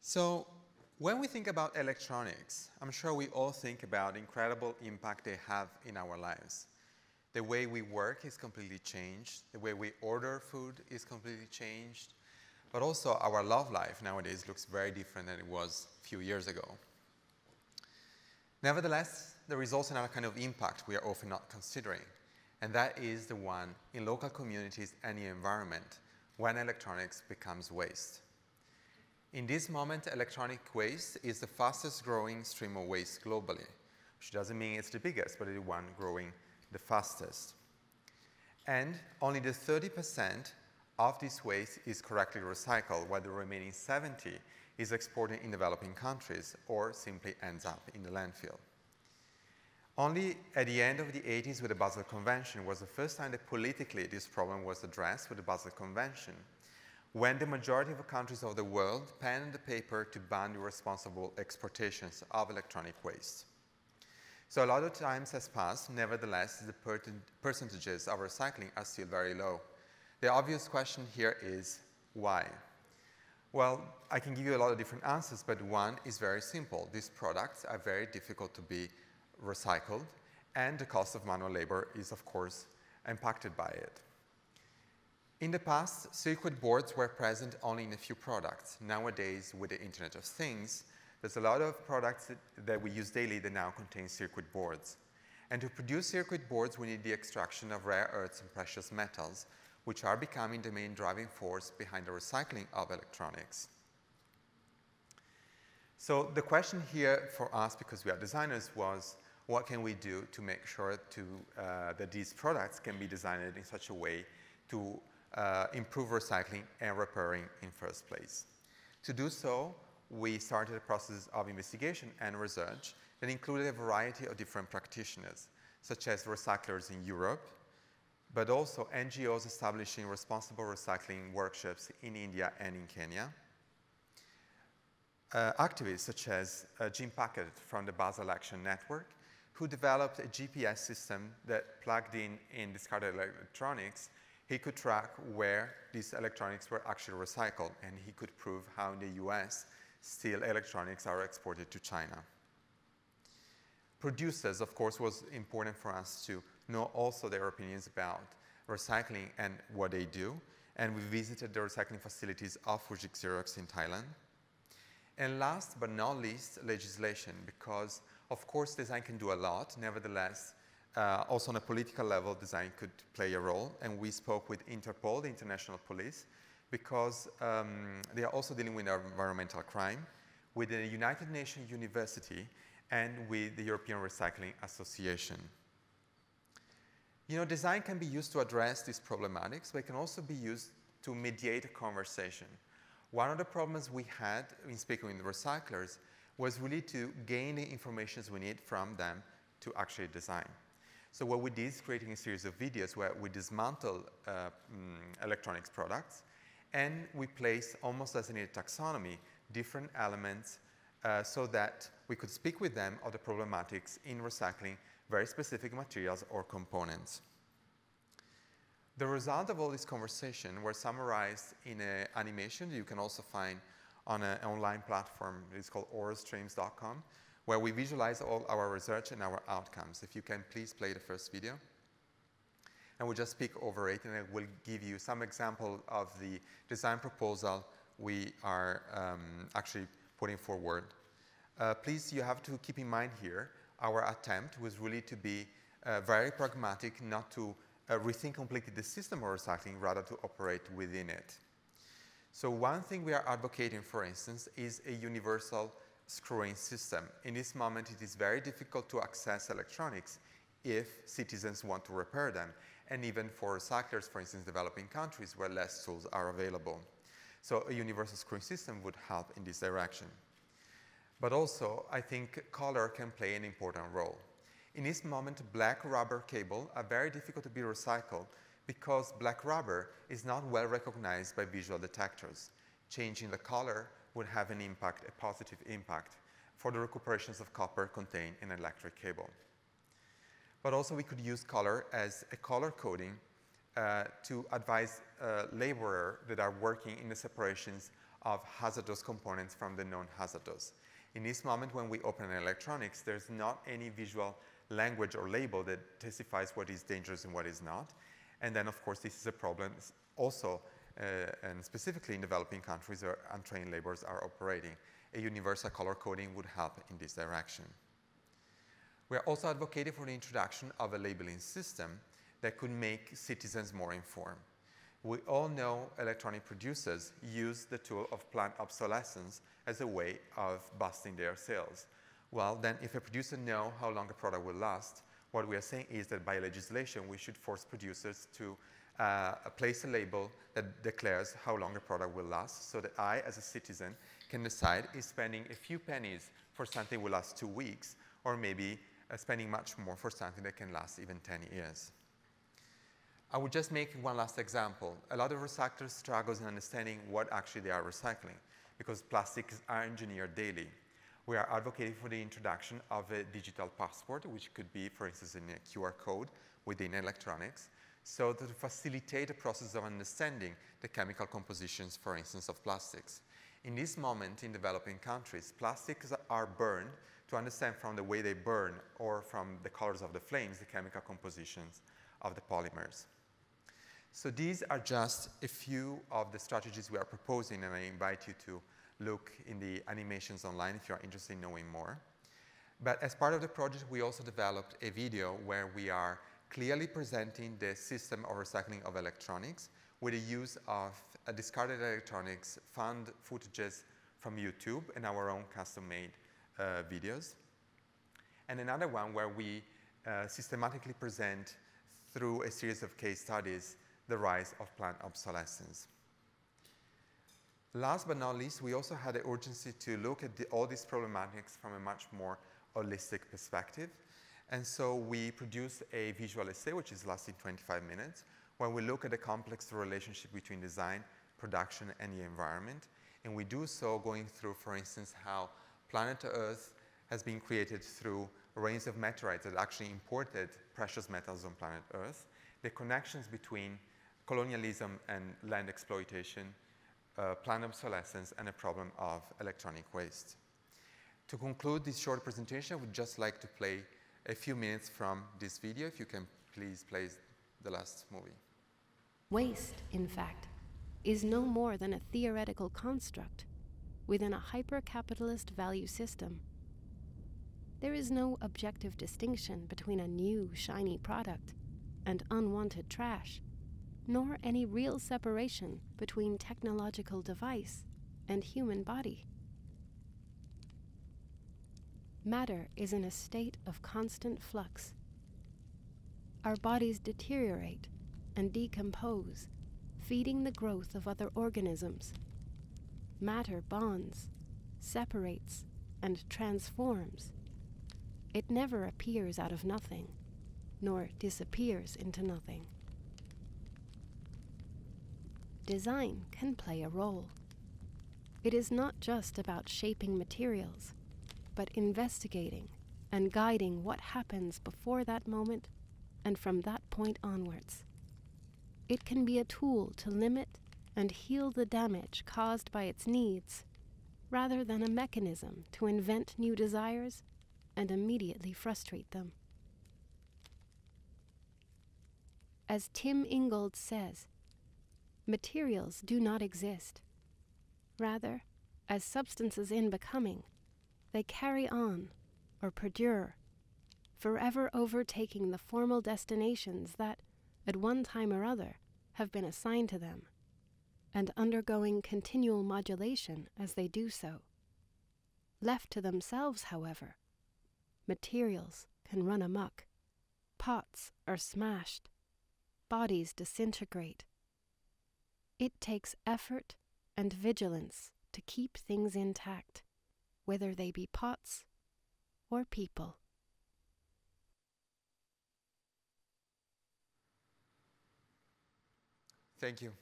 So when we think about electronics, I'm sure we all think about the incredible impact they have in our lives. The way we work is completely changed. The way we order food is completely changed. But also our love life nowadays looks very different than it was a few years ago. Nevertheless, there is also another kind of impact we are often not considering, and that is the one in local communities and the environment when electronics becomes waste. In this moment, electronic waste is the fastest growing stream of waste globally, which doesn't mean it's the biggest, but it's the one growing the fastest. And only the 30% of this waste is correctly recycled, while the remaining 70% is exported in developing countries or simply ends up in the landfill. Only at the end of the 80s with the Basel Convention was the first time that politically this problem was addressed with the Basel Convention, when the majority of the countries of the world penned the paper to ban the irresponsible exportations of electronic waste. So a lot of time has passed, nevertheless, the percentages of recycling are still very low. The obvious question here is, why? Well, I can give you a lot of different answers, but one is very simple. These products are very difficult to be recycled, and the cost of manual labor is, of course, impacted by it. In the past, circuit boards were present only in a few products. Nowadays, with the Internet of Things, there's a lot of products that we use daily that now contain circuit boards. And to produce circuit boards, we need the extraction of rare earths and precious metals, which are becoming the main driving force behind the recycling of electronics. So the question here for us, because we are designers, was what can we do to make sure that these products can be designed in such a way to improve recycling and repairing in first place. To do so, we started a process of investigation and research that included a variety of different practitioners, such as recyclers in Europe, but also NGOs establishing responsible recycling workshops in India and in Kenya, activists such as Jim Packard from the Basel Action Network, who developed a GPS system that plugged in discarded electronics. He could track where these electronics were actually recycled, and he could prove how in the US still electronics are exported to China. Producers, of course, was important for us to know also their opinions about recycling and what they do, and we visited the recycling facilities of Fujik Xerox in Thailand. And last but not least, legislation, because of course design can do a lot. Nevertheless, also on a political level, design could play a role, and we spoke with Interpol, the international police, because they are also dealing with environmental crime, with the United Nations University, and with the European Recycling Association. You know, design can be used to address these problematics, but it can also be used to mediate a conversation. One of the problems we had in speaking with the recyclers was really to gain the information we need from them to actually design. So what we did is creating a series of videos where we dismantle electronics products, and we place, almost as in a taxonomy, different elements so that we could speak with them of the problematics in recycling very specific materials or components. The result of all this conversation were summarized in an animation that you can also find on an online platform. It's called aurastreams.com, where we visualize all our research and our outcomes. If you can please play the first video. And we'll just speak over it, and I will give you some example of the design proposal we are actually putting forward. Please, you have to keep in mind here, our attempt was really to be very pragmatic, not to rethink completely the system of recycling, rather to operate within it. So one thing we are advocating, for instance, is a universal screw-in system. In this moment, it is very difficult to access electronics if citizens want to repair them, and even for recyclers, for instance, developing countries where less tools are available. So a universal screw-in system would help in this direction. But also, I think color can play an important role. In this moment, black rubber cable are very difficult to be recycled because black rubber is not well recognized by visual detectors. Changing the color would have an impact, a positive impact, for the recuperations of copper contained in an electric cable. But also we could use color as a color coding to advise laborers that are working in the separations of hazardous components from the non-hazardous. In this moment, when we open electronics, there's not any visual language or label that testifies what is dangerous and what is not. And then, of course, this is a problem also, and specifically in developing countries where untrained laborers are operating. A universal color coding would help in this direction. We are also advocating for the introduction of a labeling system that could make citizens more informed. We all know electronic producers use the tool of planned obsolescence as a way of boosting their sales. Well, then if a producer knows how long a product will last, what we are saying is that by legislation, we should force producers to place a label that declares how long a product will last, so that I, as a citizen, can decide if spending a few pennies for something will last 2 weeks, or maybe spending much more for something that can last even 10 years. I would just make one last example. A lot of recyclers struggle in understanding what actually they are recycling, because plastics are engineered daily. We are advocating for the introduction of a digital passport, which could be, for instance, in a QR code within electronics, so to facilitate the process of understanding the chemical compositions, for instance, of plastics. In this moment, in developing countries, plastics are burned to understand from the way they burn or from the colors of the flames, the chemical compositions of the polymers. So these are just a few of the strategies we are proposing, and I invite you to look in the animations online if you are interested in knowing more. But as part of the project, we also developed a video where we are clearly presenting the system of recycling of electronics with the use of discarded electronics, found footages from YouTube, and our own custom-made videos. And another one where we systematically present through a series of case studies the rise of planned obsolescence. Last but not least, we also had the urgency to look at all these problematics from a much more holistic perspective. And so we produced a visual essay, which is lasting 25 minutes, where we look at the complex relationship between design, production, and the environment. And we do so going through, for instance, how planet Earth has been created through a range of meteorites that actually imported precious metals on planet Earth, the connections between colonialism and land exploitation, planned obsolescence, and a problem of electronic waste. To conclude this short presentation, I would just like to play a few minutes from this video. If you can please play the last movie. Waste, in fact, is no more than a theoretical construct within a hyper-capitalist value system. There is no objective distinction between a new, shiny product and unwanted trash, nor any real separation between technological device and human body. Matter is in a state of constant flux. Our bodies deteriorate and decompose, feeding the growth of other organisms. Matter bonds, separates, and transforms. It never appears out of nothing, nor disappears into nothing. Design can play a role. It is not just about shaping materials, but investigating and guiding what happens before that moment and from that point onwards. It can be a tool to limit and heal the damage caused by its needs, rather than a mechanism to invent new desires and immediately frustrate them. As Tim Ingold says, materials do not exist. Rather, as substances in becoming, they carry on, or perdure, forever overtaking the formal destinations that, at one time or other, have been assigned to them, and undergoing continual modulation as they do so. Left to themselves, however, materials can run amok, pots are smashed, bodies disintegrate. It takes effort and vigilance to keep things intact, whether they be pots or people. Thank you.